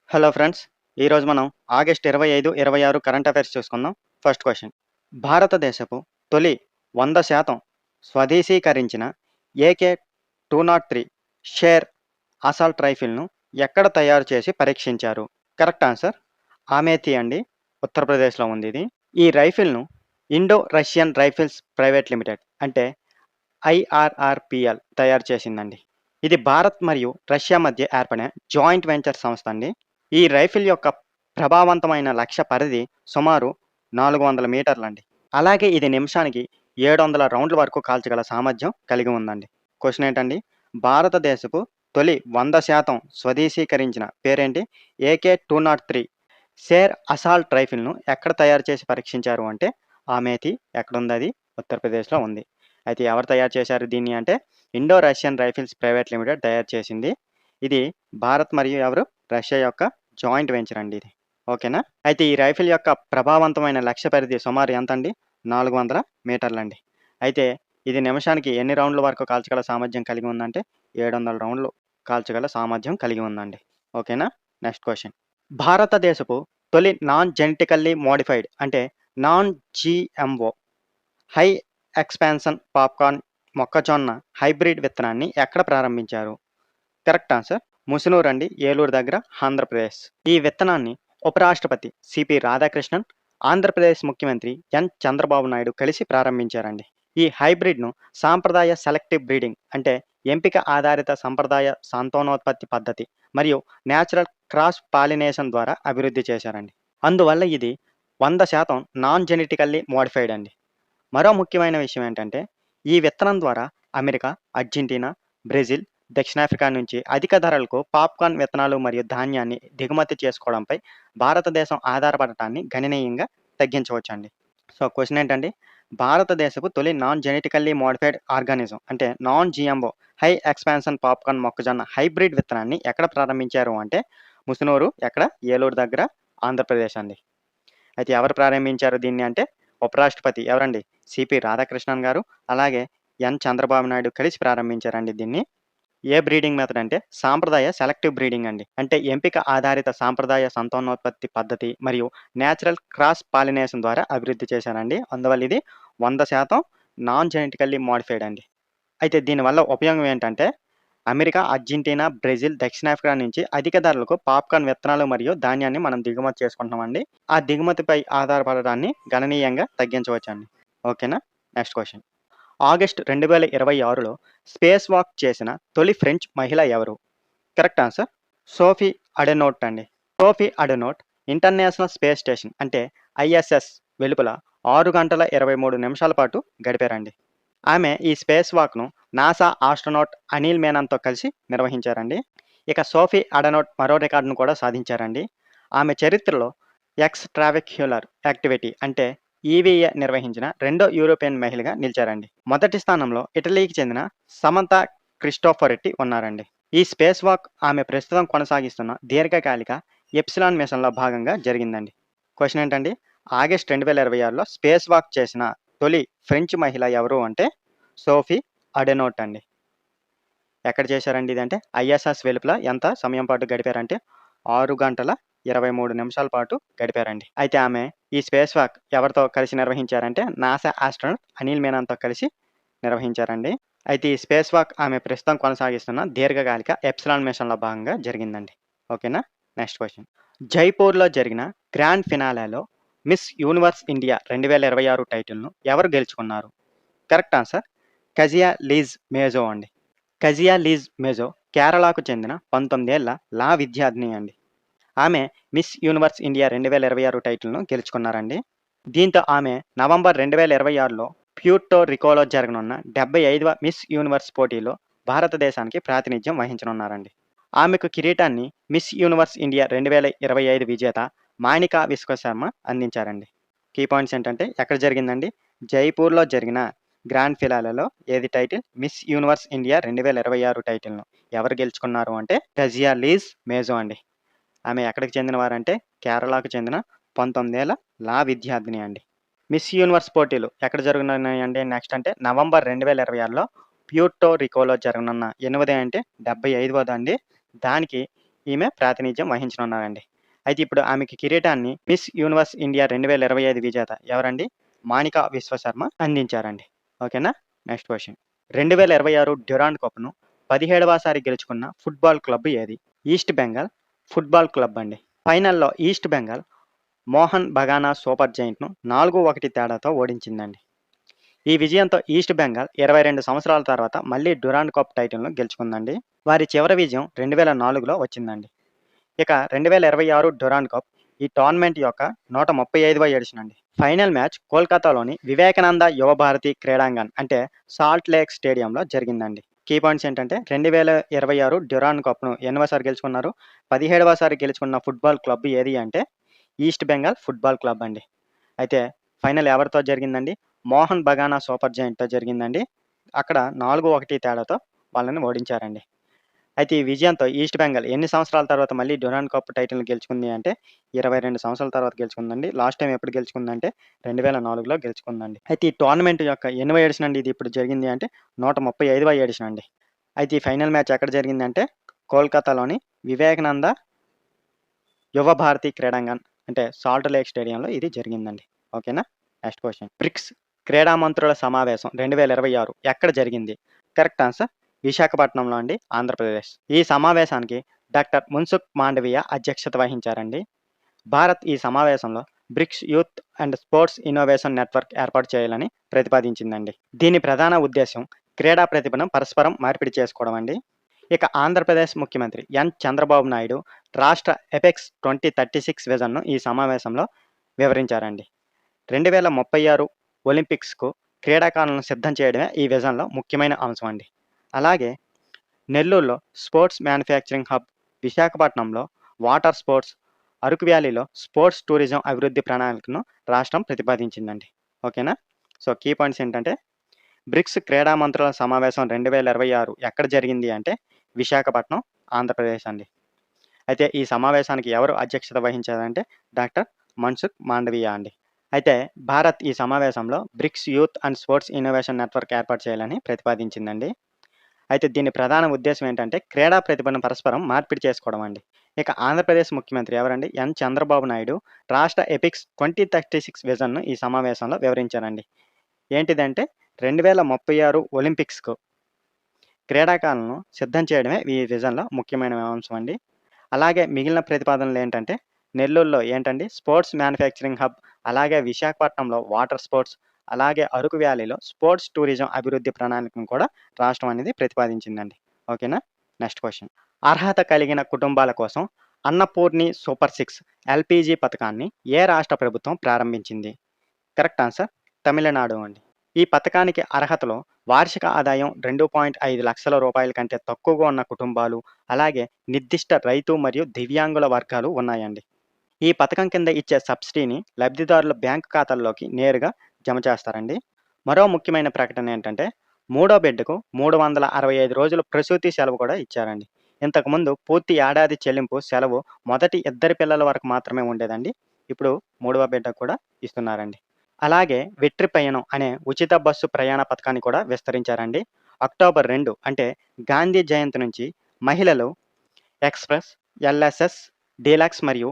Hello friends. ఈరోజు మనం August 25, 26 current affairs చూసుకుందాం. First question. భారతదేశపు తొలి 100% స్వదేశీకరించిన AK-203 షేర్ అసాల్ట్ రైఫిల్‌ను ఎక్కడ తయారు చేసి పరీక్షించారు? కరెక్ట్ ఆన్సర్ అమేథీ అండి. ఉత్తరప్రదేశ్‌లో ఉంది ఇది. ఈ రైఫిల్‌ను Indo Russian rifles private limited అంటే IRRPL తయారు చేసిందండి. ఇది భారత్ మరియు రష్యా మధ్య ఏర్పడిన జాయింట్ వెంచర్ సంస్థ అండి. ఈ రైఫిల్ యొక్క ప్రభావవంతమైన లక్ష్య పరిధి సుమారు 400 మీటర్లండి. అలాగే ఇది నిమిషానికి 700 రౌండ్ల వరకు కాల్చగల సామర్థ్యం కలిగి ఉందండి. క్వెషన్ ఏంటండి? భారతదేశపు తొలి 100% స్వదేశీకరించిన పేరేంటి? AK-203 షేర్ అసాల్ట్ రైఫిల్‌ను ఎక్కడ తయారు చేసి పరీక్షించారు అంటే అమేథీ. ఎక్కడుందది? ఉత్తరప్రదేశ్‌లో ఉంది. అయితే ఎవరు తయారు చేశారు దీన్ని అంటే Indo Russian rifles private limited తయారు చేసింది. ఇది భారత్ మరియు ఎవరు? రష్యా యొక్క జాయింట్ వెంచర్ అండి ఇది. ఓకేనా? అయితే ఈ రైఫిల్ యొక్క ప్రభావవంతమైన లక్ష్య పరిధి సుమారు ఎంతండి? 400 మీటర్లండి. అయితే ఇది నిమిషానికి ఎన్ని రౌండ్ల వరకు కాల్చగల సామర్థ్యం కలిగి ఉందంటే 700 రౌండ్లు కాల్చగల సామర్థ్యం కలిగి ఉందండి. ఓకేనా? Next question. భారతదేశపు తొలి నాన్ జెనెటికల్లీ మోడిఫైడ్ అంటే non GMO high expansion popcorn మొక్కజొన్న హైబ్రిడ్ విత్తనాన్ని ఎక్కడ ప్రారంభించారు? కరెక్ట్ ఆన్సర్ ముసునూరు అండి, ఏలూరు దగ్గర, ఆంధ్రప్రదేశ్. ఈ విత్తనాన్ని ఉపరాష్ట్రపతి సిపి రాధాకృష్ణన్, ఆంధ్రప్రదేశ్ ముఖ్యమంత్రి ఎన్ చంద్రబాబు నాయుడు కలిసి ప్రారంభించారండి. ఈ హైబ్రిడ్ను సాంప్రదాయ సెలెక్టివ్ బ్రీడింగ్ అంటే ఎంపిక ఆధారిత సంప్రదాయ సంతానోత్పత్తి పద్ధతి మరియు న్యాచురల్ క్రాస్ పాలినేషన్ ద్వారా అభివృద్ధి చేశారండి. అందువల్ల ఇది 100% నాన్ జెనెటికల్లీ మోడిఫైడ్ అండి. మరో ముఖ్యమైన విషయం ఏంటంటే ఈ విత్తనం ద్వారా అమెరికా, అర్జెంటీనా, బ్రెజిల్, దక్షిణాఫ్రికా నుంచి అధిక ధరలకు పాప్కార్న్ విత్తనాలు మరియు ధాన్యాన్ని దిగుమతి చేసుకోవడంపై భారతదేశం ఆధారపడటాన్ని గణనీయంగా తగ్గించవచ్చండి. సో క్వెషన్ ఏంటండి? భారతదేశపు తొలి నాన్ జెనెటికల్లీ మోడిఫైడ్ ఆర్గానిజం అంటే non GMO high expansion popcorn మొక్కజొన్న హైబ్రిడ్ విత్తనాన్ని ఎక్కడ ప్రారంభించారు అంటే ముసునూరు, ఎక్కడ? ఏలూరు దగ్గర, ఆంధ్రప్రదేశ్ అండి. అయితే ఎవరు ప్రారంభించారు దీన్ని అంటే ఉపరాష్ట్రపతి ఎవరండి? సిపి రాధాకృష్ణన్ గారు, అలాగే ఎన్ చంద్రబాబు నాయుడు కలిసి ప్రారంభించారండి దీన్ని. ఏ బ్రీడింగ్ మెథడ్ అంటే సాంప్రదాయ సెలెక్టివ్ బ్రీడింగ్ అండి. అంటే ఎంపిక ఆధారిత సాంప్రదాయ సంతానోత్పత్తి పద్ధతి మరియు నేచురల్ క్రాస్ పాలినేషన్ ద్వారా అభివృద్ధి చేశారండి. అందువల్ల ఇది 100% నాన్ జెనెటికల్లీ మోడిఫైడ్ అండి. అయితే దీనివల్ల ఉపయోగం ఏంటంటే అమెరికా, అర్జెంటీనా, బ్రెజిల్, దక్షిణాఫ్రికా నుంచి అధిక ధరలకు పాప్కార్న్ విత్తనాలు మరియు ధాన్యాన్ని మనం దిగుమతి చేసుకుంటున్నామండి. ఆ దిగుమతిపై ఆధారపడడాన్ని గణనీయంగా తగ్గించవచ్చండి. ఓకేనా? Next question. ఆగస్ట్ 2026లో స్పేస్ వాక్ చేసిన తొలి ఫ్రెంచ్ మహిళ ఎవరు? కరెక్ట్ ఆన్సర్ సోఫీ అడెనోట్ అండి. సోఫీ అడెనోట్ ఇంటర్నేషనల్ స్పేస్ స్టేషన్ అంటే ఐఎస్ఎస్ వెలుపల 6 గంటల 23 నిమిషాల పాటు గడిపారండి. ఆమె ఈ స్పేస్ వాక్‌ను నాసా ఆస్ట్రోనాట్ అనిల్ మేనన్‌తో కలిసి నిర్వహించారండి. ఇక సోఫీ అడెనోట్ మరో రికార్డును కూడా సాధించారండి. ఆమె చరిత్రలో ఎక్స్ ట్రావెక్యులర్ యాక్టివిటీ అంటే ఈవీఏ నిర్వహించిన రెండో యూరోపియన్ మహిళగా నిలిచారండి. మొదటి స్థానంలో ఇటలీకి చెందిన సమంతా క్రిస్టోఫరెట్టి ఉన్నారండి. ఈ స్పేస్ వాక్ ఆమె ప్రస్తుతం కొనసాగిస్తున్న దీర్ఘకాలిక ఎప్సిలాన్ మిషన్‌లో భాగంగా జరిగిందండి. క్వెషన్ ఏంటండి? ఆగస్ట్ 2026లో స్పేస్ వాక్ చేసిన తొలి ఫ్రెంచ్ మహిళ ఎవరు అంటే సోఫీ అడెనోట్ అండి. ఎక్కడ చేశారండి ఇదంటే ఐఎస్ఎస్ వెలుపల ఎంత సమయం పాటు గడిపారంటే 6 గంటల 23 నిమిషాల పాటు గడిపారండి. అయితే ఆమె ఈ స్పేస్ వాక్ ఎవరితో కలిసి నిర్వహించారంటే నాసా ఆస్ట్రోనట్ అనిల్ మేనన్‌తో కలిసి నిర్వహించారండి. అయితే ఈ స్పేస్ వాక్ ఆమె ప్రస్తుతం కొనసాగిస్తున్న దీర్ఘకాలిక ఎప్సిలాన్ మిషన్‌లో భాగంగా జరిగిందండి. ఓకేనా? Next question. జైపూర్‌లో జరిగిన గ్రాండ్ ఫినాలేలో మిస్ యూనివర్స్ ఇండియా 2026 టైటిల్‌ను ఎవరు గెలుచుకున్నారు? కరెక్ట్ ఆన్సర్ కజియా లీజ్ మేజో అండి. కజియా లీజ్ మేజో కేరళకు చెందిన 19 ఏళ్ల లా విద్యార్థిని అండి. ఆమె మిస్ యూనివర్స్ ఇండియా 2026 టైటిల్‌ను గెలుచుకున్నారండి. దీంతో ఆమె నవంబర్ 2026లో ప్యూర్టో రికోలో జరగనున్న 75వ మిస్ యూనివర్స్ పోటీలో భారతదేశానికి ప్రాతినిధ్యం వహించనున్నారండి. ఆమెకు కిరీటాన్ని మిస్ యూనివర్స్ ఇండియా 2025 విజేత మానికా విశ్వశర్మ అందించారండి. కీ పాయింట్స్ ఏంటంటే ఎక్కడ జరిగిందండి? జైపూర్‌లో జరిగిన గ్రాండ్ ఫినాలేలో ఏది టైటిల్? మిస్ యూనివర్స్ ఇండియా 2026 టైటిల్‌ను ఎవరు గెలుచుకున్నారు అంటే కజియా లీజ్ మేజో అండి. ఆమె ఎక్కడికి చెందినవారంటే కేరళకు చెందిన 19 ఏళ్ల లా విద్యార్థిని అండి. మిస్ యూనివర్స్ పోటీలు ఎక్కడ జరగనున్నాయండి నెక్స్ట్ అంటే నవంబర్ 2026లో ప్యూర్టో రికోలో జరగనున్న ఎనిమిది అంటే 75వదండి. దానికి ఈమె ప్రాతినిధ్యం వహించనున్నారండి. అయితే ఇప్పుడు ఆమెకి కిరీటాన్ని మిస్ యూనివర్స్ ఇండియా 2025 విజేత ఎవరండి? మానికా విశ్వశర్మ అందించారండి. ఓకేనా? Next question. 2026 డ్యూరాండ్ కప్‌ను 17వ సారి గెలుచుకున్న ఫుట్బాల్ క్లబ్ ఏది? ఈస్ట్ బెంగాల్ ఫుట్బాల్ క్లబ్ అండి. ఫైనల్‌లో ఈస్ట్ బెంగాల్ మోహన్ బగానా సూపర్ జెయింట్‌ను 4-1 తేడాతో ఓడించిందండి. ఈ విజయంతో ఈస్ట్ బెంగాల్ 22 సంవత్సరాల తర్వాత మళ్ళీ డ్యూరాండ్ కప్ టైటిల్‌ను గెలుచుకుందండి. వారి చివరి విజయం 2004లో వచ్చిందండి. ఇక 2026 డ్యూరాండ్ కప్ ఈ టోర్నమెంట్ యొక్క 135వ ఎడిషన్ అండి. ఫైనల్ మ్యాచ్ కోల్కతాలోని వివేకానంద యువ భారతి క్రీడాంగణ్ అంటే సాల్ట్ లేక్ స్టేడియంలో జరిగిందండి. కీ పాయింట్స్ ఏంటంటే 2026 డ్యూరాండ్ కప్‌ను ఎన్నోసారి గెలుచుకున్నారు? 17వ సారి గెలుచుకున్న ఫుట్బాల్ క్లబ్ ఏది అంటే ఈస్ట్ బెంగాల్ ఫుట్బాల్ క్లబ్ అండి. అయితే ఫైనల్ ఎవరితో జరిగిందండి? మోహన్ బగానా సూపర్ జెయింట్‌తో జరిగిందండి. అక్కడ 4-1 తేడాతో వాళ్ళని ఓడించారండి. అయితే ఈ విజయంతో ఈస్ట్ బెంగాల్ ఎన్ని సంవత్సరాల తర్వాత మళ్ళీ డ్యూరాండ్ కప్ టైటిల్‌ని గెలుచుకుంది అంటే 22 సంవత్సరాల తర్వాత గెలుచుకుందండి. లాస్ట్ టైమ్ ఎప్పుడు గెలుచుకుందంటే 2004లో గెలుచుకుందండి. అయితే ఈ టోర్నమెంట్ యొక్క ఎన్నవ ఎడిషన్ అండి ఇది ఇప్పుడు జరిగింది అంటే 135వ ఎడిషన్ అండి. అయితే ఈ ఫైనల్ మ్యాచ్ ఎక్కడ జరిగిందంటే కోల్కతాలోని వివేకానంద యువ భారతి క్రీడాంగణ్ అంటే సాల్ట్ లేక్ స్టేడియంలో ఇది జరిగిందండి. ఓకేనా? Next question. బ్రిక్స్ క్రీడా మంత్రుల సమావేశం 2026 ఎక్కడ జరిగింది? కరెక్ట్ ఆన్సర్ విశాఖపట్నంలో అండి, ఆంధ్రప్రదేశ్. ఈ సమావేశానికి డాక్టర్ మున్సుఖ్ మాండవీయ అధ్యక్షత వహించారండి. భారత్ ఈ సమావేశంలో bricks youth and sports innovation network ఏర్పాటు చేయాలని ప్రతిపాదించిందండి. దీని ప్రధాన ఉద్దేశం క్రీడా ప్రతిభను పరస్పరం మార్పిడి చేసుకోవడం అండి. ఇక ఆంధ్రప్రదేశ్ ముఖ్యమంత్రి ఎన్ చంద్రబాబు నాయుడు రాష్ట్ర ఎపెక్స్ 2036 విజన్ను ఈ సమావేశంలో వివరించారండి. 2036 ఒలింపిక్స్‌కు క్రీడాకారులను సిద్ధం చేయడమే ఈ విజన్‌లో ముఖ్యమైన అంశం అండి. అలాగే నెల్లూరులో స్పోర్ట్స్ మ్యానుఫ్యాక్చరింగ్ హబ్, విశాఖపట్నంలో వాటర్ స్పోర్ట్స్, అరకు వ్యాలీలో స్పోర్ట్స్ టూరిజం అభివృద్ధి ప్రణాళికను రాష్ట్రం ప్రతిపాదించిందండి. ఓకేనా? సో, కీ పాయింట్స్ ఏంటంటే బ్రిక్స్ క్రీడా మంత్రుల సమావేశం 2026 ఎక్కడ జరిగింది అంటే విశాఖపట్నం, ఆంధ్రప్రదేశ్ అండి. అయితే ఈ సమావేశానికి ఎవరు అధ్యక్షత వహించారంటే డాక్టర్ మన్సుఖ్ మాండవీయ అండి. అయితే భారత్ ఈ సమావేశంలో bricks youth and sports innovation network ఏర్పాటు చేయాలని ప్రతిపాదించిందండి. అయితే దీని ప్రధాన ఉద్దేశం ఏంటంటే క్రీడా ప్రతిభను పరస్పరం మార్పిడి చేసుకోవడం అండి. ఇక ఆంధ్రప్రదేశ్ ముఖ్యమంత్రి ఎవరండి? ఎన్ చంద్రబాబు నాయుడు రాష్ట్ర ఎపిక్స్ 2036 విజన్‌ను ఈ సమావేశంలో వివరించారండి. ఏంటిదంటే 2036 ఒలింపిక్స్‌కు క్రీడాకారులను సిద్ధం చేయడమే ఈ విజన్‌లో ముఖ్యమైన అంశం అండి. అలాగే మిగిలిన ప్రతిపాదనలు ఏంటంటే నెల్లూరులో ఏంటండి స్పోర్ట్స్ మ్యానుఫ్యాక్చరింగ్ హబ్, అలాగే విశాఖపట్నంలో వాటర్ స్పోర్ట్స్, అలాగే అరకు వ్యాలీలో స్పోర్ట్స్ టూరిజం అభివృద్ధి ప్రణాళికను కూడా రాష్ట్రం అనేది ప్రతిపాదించిందండి. ఓకేనా? Next question. అర్హత కలిగిన కుటుంబాల కోసం అన్నపూర్ణి సూపర్ సిక్స్ ఎల్‌పీజీ పథకాన్ని ఏ రాష్ట్ర ప్రభుత్వం ప్రారంభించింది? కరెక్ట్ ఆన్సర్ తమిళనాడు అండి. ఈ పథకానికి అర్హతలో వార్షిక ఆదాయం 2.5 లక్షల రూపాయల కంటే తక్కువగా ఉన్న కుటుంబాలు, అలాగే నిర్దిష్ట రైతు మరియు దివ్యాంగుల వర్గాలు ఉన్నాయండి. ఈ పథకం కింద ఇచ్చే సబ్సిడీని లబ్ధిదారుల బ్యాంకు ఖాతాల్లోకి నేరుగా జమ చేస్తారండి. మరో ముఖ్యమైన ప్రకటన ఏంటంటే మూడో బిడ్డకు 365 రోజులు ప్రసూతి సెలవు కూడా ఇచ్చారండి. ఇంతకుముందు పూర్తి ఏడాది చెల్లింపు సెలవు మొదటి ఇద్దరి పిల్లల వరకు మాత్రమే ఉండేదండి. ఇప్పుడు మూడవ బిడ్డకు కూడా ఇస్తున్నారండి. అలాగే వెట్రి పయనం అనే ఉచిత బస్సు ప్రయాణ పథకాన్ని కూడా విస్తరించారండి. అక్టోబర్ 2 అంటే గాంధీ జయంతి నుంచి మహిళలు ఎక్స్‌ప్రెస్, ఎల్ఎస్ఎస్, డీలక్స్ మరియు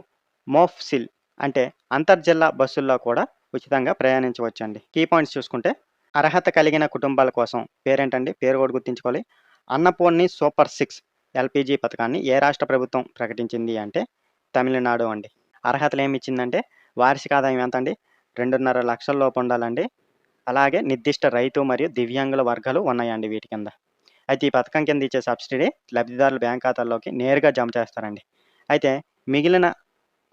మోఫ్సిల్ అంటే అంతర్జిల్లా బస్సుల్లో కూడా ఉచితంగా ప్రయాణించవచ్చండి. కీ పాయింట్స్ చూసుకుంటే అర్హత కలిగిన కుటుంబాల కోసం పేరేంటండి? పేరు కూడా గుర్తుంచుకోవాలి. అన్నపూర్ణి సూపర్ సిక్స్ ఎల్‌పీజీ పథకాన్ని ఏ రాష్ట్ర ప్రభుత్వం ప్రకటించింది అంటే తమిళనాడు అండి. అర్హతలు ఏమి ఇచ్చిందంటే వార్షిక ఆదాయం ఎంత అండి? 2.5 లక్షల లోపు ఉండాలండి. అలాగే నిర్దిష్ట రైతు మరియు దివ్యాంగుల వర్గాలు ఉన్నాయండి వీటి కింద. అయితే ఈ పథకం కింద ఇచ్చే సబ్సిడీ లబ్ధిదారుల బ్యాంక్ ఖాతాల్లోకి నేరుగా జమ చేస్తారండి. అయితే మిగిలిన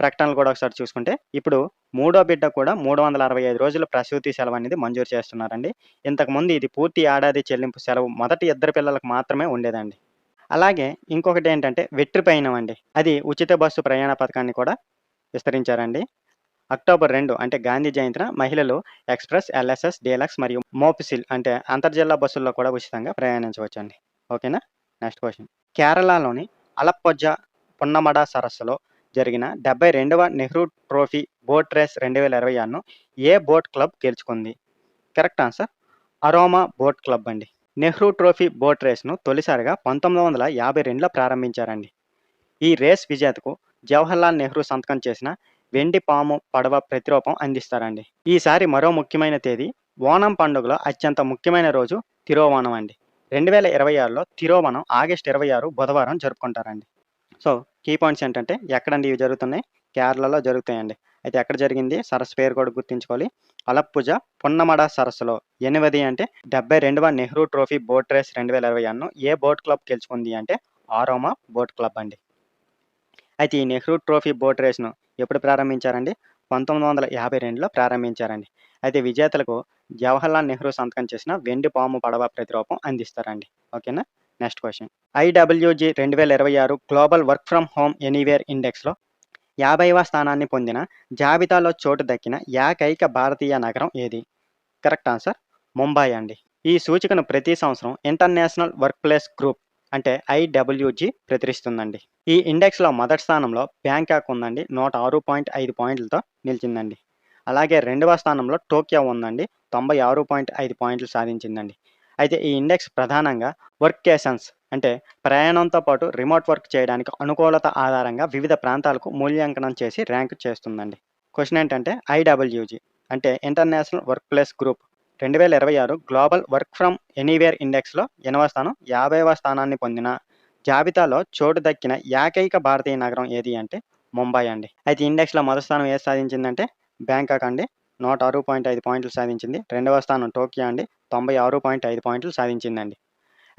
ప్రకటనలు కూడా ఒకసారి చూసుకుంటే ఇప్పుడు మూడో బిడ్డ కూడా 365 రోజుల ప్రసూతి సెలవు అనేది మంజూరు చేస్తున్నారండి. ఇంతకుముందు ఇది పూర్తి ఏడాది చెల్లింపు సెలవు మొదటి ఇద్దరు పిల్లలకు మాత్రమే ఉండేదండి. అలాగే ఇంకొకటి ఏంటంటే వెట్రి పయనం అండి. అది ఉచిత బస్సు ప్రయాణ పథకాన్ని కూడా విస్తరించారండి. అక్టోబర్ 2 అంటే గాంధీ జయంతిన మహిళలు ఎక్స్‌ప్రెస్, ఎల్ఎస్ఎస్, డీలక్స్ మరియు మోఫ్సిల్ అంటే అంతర్జిల్లా బస్సుల్లో కూడా ఉచితంగా ప్రయాణించవచ్చండి. ఓకేనా? Next question. కేరళలోని అలప్పొజ్జ పున్నమడ సరస్సులో జరిగిన 72వ Nehru trophy boat race 2026ను a boat club గెలుచుకుంది? Correct answer aroma boat club అండి. నెహ్రూ ట్రోఫీ బోట్ రేస్‌ను తొలిసారిగా 1952లో ప్రారంభించారండి. ఈ రేస్ విజేతకు జవహర్లాల్ నెహ్రూ సంతకం చేసిన వెండి పాము పడవ ప్రతిరూపం అందిస్తారండి. ఈసారి మరో ముఖ్యమైన తేదీ ఓణం పండుగలో అత్యంత ముఖ్యమైన రోజు తిరోవోణం అండి. 2026లో తిరోవోణం ఆగస్టు 26 బుధవారం జరుపుకుంటారండి. సో కీ పాయింట్స్ ఏంటంటే ఎక్కడండి ఇవి జరుగుతున్నాయి? కేరళలో జరుగుతాయండి. అయితే ఎక్కడ జరిగింది? సరస్సు పేరు కూడా గుర్తుంచుకోవాలి. అలప్పుజ పున్నమడ సరస్సులో 8 అంటే 72వ Nehru trophy boat race 2026ను a boat club గెలుచుకుంది అంటే ఆరోమా బోట్ క్లబ్ అండి. అయితే ఈ నెహ్రూ ట్రోఫీ బోట్ రేస్‌ను ఎప్పుడు ప్రారంభించారండి? 1952లో ప్రారంభించారండి. అయితే విజేతలకు జవహర్లాల్ నెహ్రూ సంతకం చేసిన వెండి పాము పడవ ప్రతిరూపం అందిస్తారండి. ఓకేనా? Next question. IWG 2026 global work from home anywhere ఇండెక్స్‌లో 50వ స్థానాన్ని పొందిన జాబితాలో చోటు దక్కిన ఏకైక భారతీయ నగరం ఏది? కరెక్ట్ ఆన్సర్ ముంబై అండి. ఈ సూచికను ప్రతి సంవత్సరం ఇంటర్నేషనల్ వర్క్ ప్లేస్ గ్రూప్ అంటే ఐడబ్ల్యూజీ ప్రచురిస్తుందండి. ఈ ఇండెక్స్లో మొదటి స్థానంలో బ్యాంకాక్ ఉందండి. 106.5 పాయింట్లతో నిలిచిందండి. అలాగే రెండవ స్థానంలో టోక్యో ఉందండి. 96.5 పాయింట్లు సాధించిందండి. అయితే ఈ ఇండెక్స్ ప్రధానంగా వర్కేషన్స్ అంటే ప్రయాణంతో పాటు రిమోట్ వర్క్ చేయడానికి అనుకూలత ఆధారంగా వివిధ ప్రాంతాలకు మూల్యాంకనం చేసి ర్యాంక్ చేస్తుందండి. క్వశ్చన్ ఏంటంటే ఐడబ్ల్యూజీ అంటే international work place group 2026 global work from anywhere ఇండెక్స్లో 8వ స్థానం 50వ స్థానాన్ని పొందిన జాబితాలో చోటు దక్కిన ఏకైక భారతీయ నగరం ఏది అంటే ముంబై అండి. అయితే ఇండెక్స్లో మొదటి స్థానం ఏది సాధించిందంటే బ్యాంకాక్ అండి. 106.5 పాయింట్లు సాధించింది. రెండవ స్థానం టోక్యో అండి. 96.5 పాయింట్లు సాధించిందండి.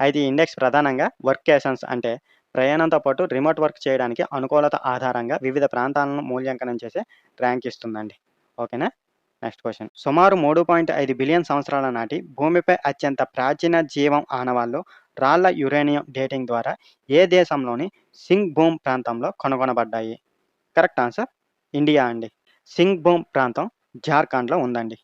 అయితే ఈ ఇండెక్స్ ప్రధానంగా వర్కేషన్స్ అంటే ప్రయాణంతో పాటు రిమోట్ వర్క్ చేయడానికి అనుకూలత ఆధారంగా వివిధ ప్రాంతాలను మూల్యాంకనం చేసే ర్యాంక్ ఇస్తుందండి. ఓకేనా? Next question. సుమారు 3.5 బిలియన్ సంవత్సరాల నాటి భూమిపై అత్యంత ప్రాచీన జీవం ఆనవాళ్లు రాళ్ల యురేనియం డేటింగ్ ద్వారా ఏ దేశంలోని సింగ్ భూమ్ ప్రాంతంలో కనుగొనబడ్డాయి? కరెక్ట్ ఆన్సర్ ఇండియా అండి. సింగ్ భూమ్ ప్రాంతం జార్ఖండ్లో ఉందండి.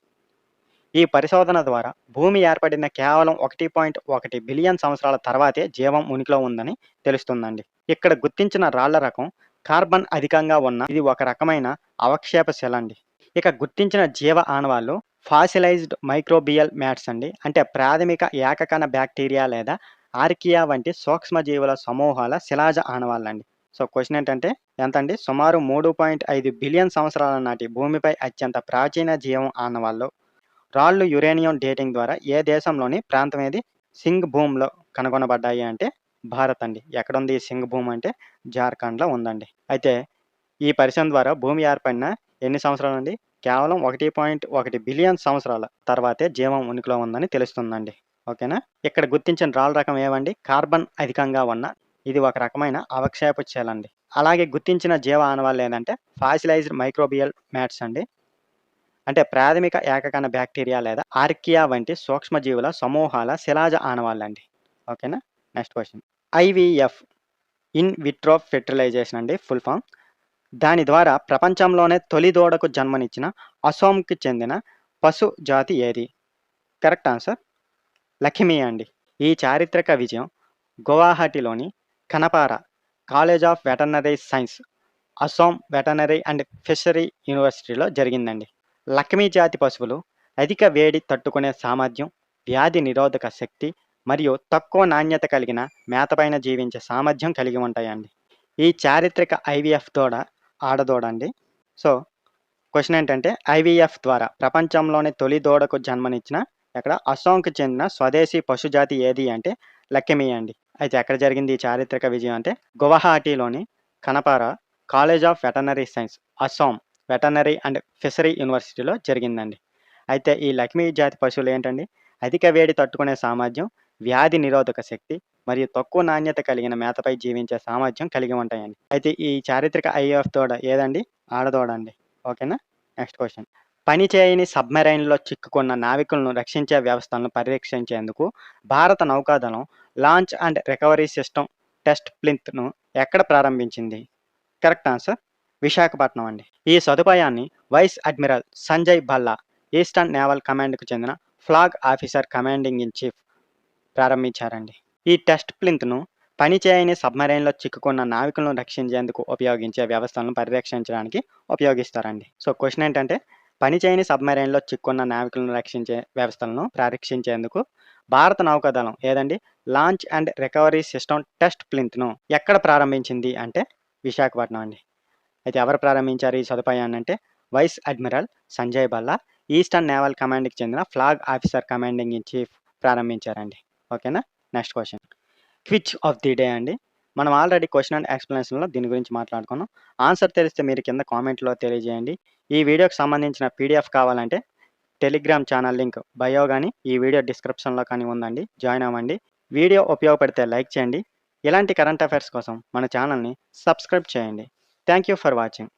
ఈ పరిశోధన ద్వారా భూమి ఏర్పడిన కేవలం 1.1 బిలియన్ సంవత్సరాల తర్వాతే జీవం ఉనికిలో ఉందని తెలుస్తుందండి. ఇక్కడ గుర్తించిన రాళ్ల రకం కార్బన్ అధికంగా ఉన్న ఇది ఒక రకమైన అవక్షేప శిల అండి. ఇక గుర్తించిన జీవ ఆనవాళ్లు ఫాసిలైజ్డ్ మైక్రోబియల్ మ్యాట్స్ అండి. అంటే ప్రాథమిక ఏకకణ బ్యాక్టీరియా లేదా ఆర్కియా వంటి సూక్ష్మజీవుల సమూహాల శిలాజ ఆనవాళ్ళండి. సో క్వశ్చన్ ఏంటంటే ఎంతండి? సుమారు 3.5 బిలియన్ సంవత్సరాల నాటి భూమిపై అత్యంత ప్రాచీన జీవం ఆనవాళ్లు రాళ్లు యురేనియం డేటింగ్ ద్వారా ఏ దేశంలోని ప్రాంతం ఏది సింగ్ భూమ్లో కనుగొనబడ్డాయి అంటే భారత్ అండి. ఎక్కడుంది ఈ సింగ్ భూమ్ అంటే జార్ఖండ్లో ఉందండి. అయితే ఈ పరిశోధన ద్వారా భూమి ఏర్పడిన ఎన్ని సంవత్సరాలు అండి? కేవలం 1.1 బిలియన్ సంవత్సరాల తర్వాతే జీవం ఉనికిలో ఉందని తెలుస్తుందండి. ఓకేనా? ఇక్కడ గుర్తించిన రాళ్ళ రకం ఏవండి? కార్బన్ అధికంగా ఉన్న ఇది ఒక రకమైన అవక్షేప శిల అండి. అలాగే గుర్తించిన జీవ ఆనవాళ్ళు ఏంటంటే ఫాసిలైజ్డ్ మైక్రోబియల్ మ్యాట్స్ అండి. అంటే ప్రాథమిక ఏకకణ బ్యాక్టీరియా లేదా ఆర్కియా వంటి సూక్ష్మజీవుల సమూహాల శిలాజ ఆనవాళ్ళండి. ఓకేనా? Next question. IVF in vitro fertilisation అండి ఫుల్ ఫామ్. దాని ద్వారా ప్రపంచంలోనే తొలి దూడకు జన్మనిచ్చిన అసోంకి చెందిన పశు జాతి ఏది? కరెక్ట్ ఆన్సర్ లక్ష్మి అండి. ఈ చారిత్రక విజయం గువాహటిలోని Khanapara college of veterinary science, Assam veterinary and fishery యూనివర్సిటీలో జరిగిందండి. లక్ష్మీ జాతి పశువులు అధిక వేడి తట్టుకునే సామర్థ్యం, వ్యాధి నిరోధక శక్తి మరియు తక్కువ నాణ్యత కలిగిన మేతపైన జీవించే సామర్థ్యం కలిగి ఉంటాయండి. ఈ చారిత్రక ఐవీఎఫ్ దూడ ఆడదూడ అండి. సో క్వశ్చన్ ఏంటంటే ఐవీఎఫ్ ద్వారా ప్రపంచంలోని తొలి దూడకు జన్మనిచ్చిన ఎక్కడ అసోంకి చెందిన స్వదేశీ పశుజాతి ఏది అంటే లక్ష్మి అండి. అయితే ఎక్కడ జరిగింది ఈ చారిత్రక విజయం అంటే గువాహటిలోని Khanapara college of veterinary science, Assam veterinary and fishery యూనివర్సిటీలో జరిగిందండి. అయితే ఈ లక్ష్మీ జాతి పశువులు ఏంటండి? అధిక వేడి తట్టుకునే సామర్థ్యం, వ్యాధి నిరోధక శక్తి మరియు తక్కువ నాణ్యత కలిగిన మేతపై జీవించే సామర్థ్యం కలిగి ఉంటాయండి. అయితే ఈ చారిత్రక ఐఎఫ్ దూడ ఏదండి? ఆడదూడ అండి. ఓకేనా? Next question. పనిచేయని సబ్మెరైన్లో చిక్కుకున్న నావికులను రక్షించే వ్యవస్థలను పరీక్షించేందుకు భారత నౌకాదళం launch and recovery system test ప్లింత్ను ఎక్కడ ప్రారంభించింది? కరెక్ట్ ఆన్సర్ విశాఖపట్నం అండి. ఈ సదుపాయాన్ని vice admiral Sanjay Bhalla eastern naval కమాండ్కు చెందిన flag officer commanding in chief ప్రారంభించారండి. ఈ టెస్ట్ ప్లింత్ను పనిచేయని సబ్మెరైన్లో చిక్కుకున్న నావికులను రక్షించేందుకు ఉపయోగించే వ్యవస్థలను పర్యవేక్షించడానికి ఉపయోగిస్తారండి. సో క్వశ్చన్ ఏంటంటే పనిచేయని సబ్మెరైన్లో చిక్కుకున్న నావికులను రక్షించే వ్యవస్థలను పరీక్షించేందుకు భారత నౌకాదళం ఏదండి launch and recovery system test ప్లింత్ను ఎక్కడ ప్రారంభించింది అంటే విశాఖపట్నం అండి. అయితే ఎవరు ప్రారంభించారు ఈ సదుపాయాన్ని అంటే vice admiral Sanjay Bhalla eastern naval కమాండ్కి చెందిన flag officer commanding in chief ప్రారంభించారండి. ఓకేనా. Next question quiz of the day అండి. మనం ఆల్రెడీ క్వశ్చన్ అండ్ ఎక్స్ప్లెనేషన్లో దీని గురించి మాట్లాడుకున్నాం. ఆన్సర్ తెలిస్తే మీరు కింద కామెంట్లో తెలియజేయండి. ఈ వీడియోకి సంబంధించిన పీడిఎఫ్ కావాలంటే టెలిగ్రామ్ ఛానల్ లింక్ బయో కానీ ఈ వీడియో డిస్క్రిప్షన్లో కానీ ఉందండి, జాయిన్ అవ్వండి. వీడియో ఉపయోగపడితే లైక్ చేయండి. ఇలాంటి కరెంట్ అఫైర్స్ కోసం మన ఛానల్ని సబ్స్క్రైబ్ చేయండి. Thank you for watching.